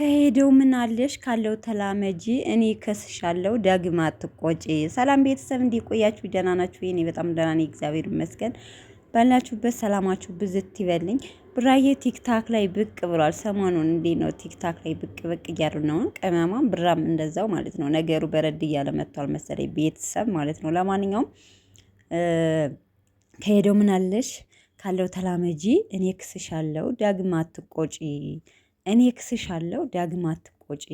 ከሄደው ምን አለሽ ካለው ተላመጂ እኔ ከስሻለሁ ዳግም አትቆጪ። ሰላም ቤተሰብ እንዴት ቆያችሁ? ደህና ናችሁ? እኔ በጣም ደህና ነኝ፣ እግዚአብሔር ይመስገን። ባላችሁበት ሰላማችሁ ብዝት ይበልኝ። ብራዬ ቲክታክ ላይ ብቅ ብሏል። ሰሞኑን እንዴት ነው ቲክታክ ላይ ብቅ ብቅ እያሉ ነው። ቅመማም ብራም እንደዛው ማለት ነው። ነገሩ በረድ እያለ መጥቷል መሰለኝ ቤተሰብ ማለት ነው። ለማንኛውም ከሄደው ምን አለሽ ካለው ተላመጂ እኔ ክስሻለሁ ዳግም አትቆጪ። እኔ ክስሻለሁ ዳግም አትቆጪ።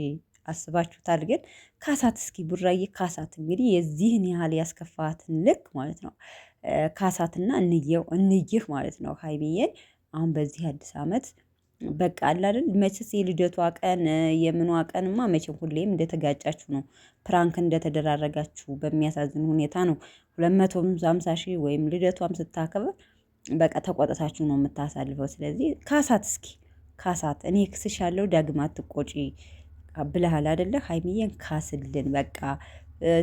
አስባችሁታል? ግን ካሳት እስኪ ቡራዬ ካሳት። እንግዲህ የዚህን ያህል ያስከፋትን ልክ ማለት ነው ካሳትና እንይህ ማለት ነው ሀይሚዬን። አሁን በዚህ አዲስ ዓመት በቃ አለ አይደል መቼስ የልደቷ ቀን የምኗ ቀንማ መቼም ሁሌም እንደተጋጫችሁ ነው፣ ፕራንክ እንደተደራረጋችሁ በሚያሳዝን ሁኔታ ነው። 250 ሺህ ወይም ልደቷም ስታከብር በቃ ተቆጥታችሁ ነው የምታሳልፈው። ስለዚህ ካሳት እስኪ ካሳት። እኔ ክስሻለሁ ዳግም አትቆጪ ብለሃል አይደለ? ሀይሚዬን ካስልን በቃ።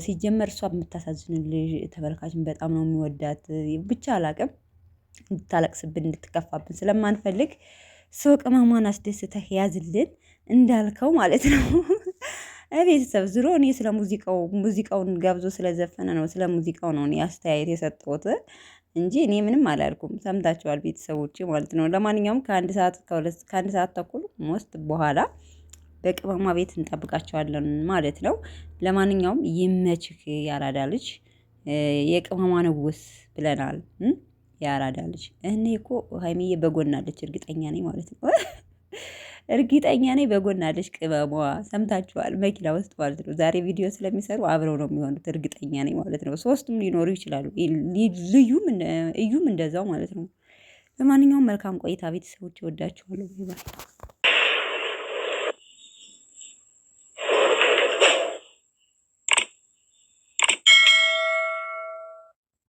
ሲጀመር እሷ የምታሳዝን ልጅ ተመልካችን በጣም ነው የሚወዳት። ብቻ አላቅም እንድታለቅስብን እንድትከፋብን ስለማንፈልግ ሰው ቅመሟን አስደስተህ ያዝልን እንዳልከው ማለት ነው። ቤተሰብ ዝሮ እኔ ስለ ሙዚቃውን ጋብዞ ስለዘፈነ ነው፣ ስለ ሙዚቃው ነው እኔ አስተያየት የሰጠሁት እንጂ እኔ ምንም አላልኩም። ሰምታችኋል ቤተሰቦች ማለት ነው። ለማንኛውም ከአንድ ሰዓት ተኩል ሞስት በኋላ በቅመማ ቤት እንጠብቃቸዋለን ማለት ነው። ለማንኛውም ይመችህ ያራዳ ልጅ፣ የቅመማ ንጉስ ብለናል። ያራዳ ልጅ እኔ እኮ ሀይሚዬ በጎናለች እርግጠኛ ነኝ ማለት ነው። እርግጠኛ ነኝ በጎናለች ቅመሟ። ሰምታችኋል መኪና ውስጥ ማለት ነው። ዛሬ ቪዲዮ ስለሚሰሩ አብረው ነው የሚሆኑት እርግጠኛ ነኝ ማለት ነው። ሶስቱም ሊኖሩ ይችላሉ። እዩም እንደዛው ማለት ነው። ለማንኛውም መልካም ቆይታ ቤተሰቦች፣ እወዳችኋለሁ።